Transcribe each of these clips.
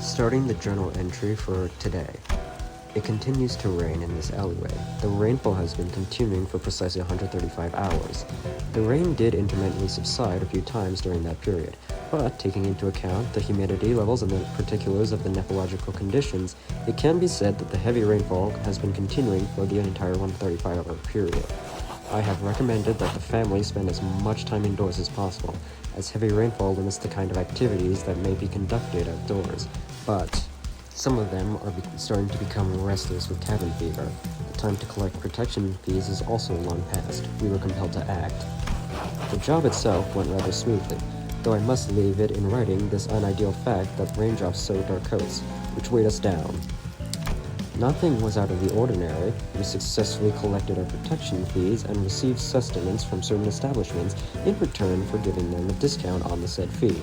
Starting the journal entry for today. It continues to rain in this alleyway. The rainfall has been continuing for precisely 135 hours. The rain did intermittently subside a few times during that period, but taking into account the humidity levels and the particulars of the nephrological conditions, it can be said that the heavy rainfall has been continuing for the entire 135-hour period. I have recommended that the family spend as much time indoors as possible, as heavy rainfall limits the kind of activities that may be conducted outdoors, but some of them are starting to become restless with cabin fever. The time to collect protection fees is also long past. We were compelled to act. The job itself went rather smoothly, though I must leave it in writing this unideal fact that raindrops soaked our coats, which weighed us down. Nothing was out of the ordinary. We successfully collected our protection fees and received sustenance from certain establishments in return for giving them a discount on the said fee.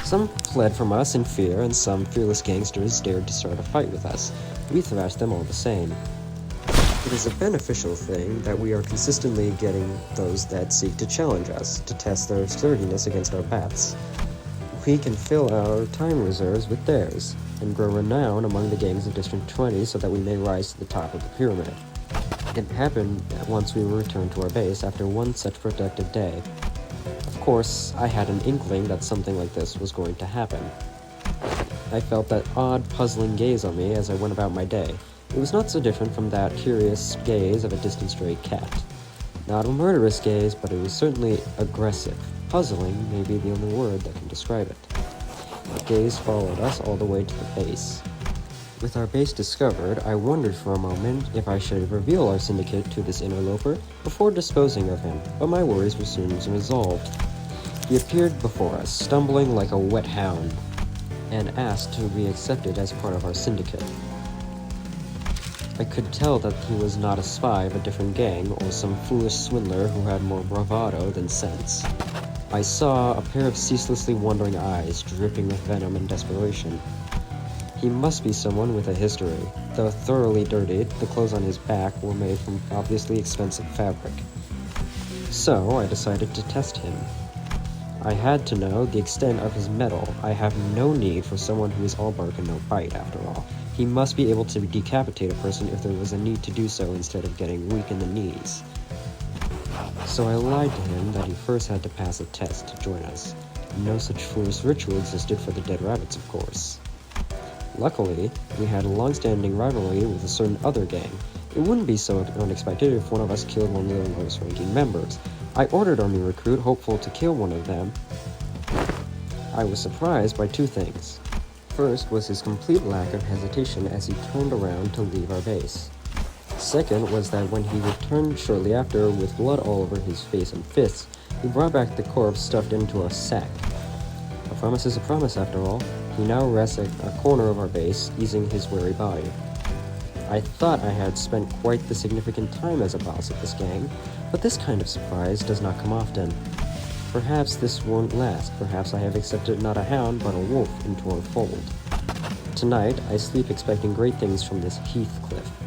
Some fled from us in fear, and some fearless gangsters dared to start a fight with us. We thrashed them all the same. It is a beneficial thing that we are consistently getting those that seek to challenge us, to test their sturdiness against our bats. We can fill our time reserves with theirs, and grow renown among the gangs of District 20 so that we may rise to the top of the pyramid. It happened once we were returned to our base after one such productive day. Of course, I had an inkling that something like this was going to happen. I felt that odd, puzzling gaze on me as I went about my day. It was not so different from that curious gaze of a distant stray cat. Not a murderous gaze, but it was certainly aggressive. Puzzling may be the only word that can describe it. The gaze followed us all the way to the base. With our base discovered, I wondered for a moment if I should reveal our syndicate to this interloper before disposing of him, but my worries were soon resolved. He appeared before us, stumbling like a wet hound, and asked to be accepted as part of our syndicate. I could tell that he was not a spy of a different gang or some foolish swindler who had more bravado than sense. I saw a pair of ceaselessly wandering eyes dripping with venom and desperation. He must be someone with a history. Though thoroughly dirtied, the clothes on his back were made from obviously expensive fabric. So I decided to test him. I had to know the extent of his mettle. I have no need for someone who is all bark and no bite, after all. He must be able to decapitate a person if there was a need to do so instead of getting weak in the knees. So I lied to him that he first had to pass a test to join us. No such foolish ritual existed for the dead rabbits, of course. Luckily, we had a long-standing rivalry with a certain other gang. It wouldn't be so unexpected if one of us killed one of their lowest-ranking members. I ordered our new recruit, hopeful to kill one of them. I was surprised by two things. First was his complete lack of hesitation as he turned around to leave our base. Second was that when he returned shortly after with blood all over his face and fists, he brought back the corpse stuffed into a sack. A promise is a promise, after all. He now rests at a corner of our base, easing his weary body. I thought I had spent quite the significant time as a boss of this gang, but this kind of surprise does not come often. Perhaps this won't last. Perhaps I have accepted not a hound, but a wolf into our fold. Tonight, I sleep expecting great things from this Heathcliff.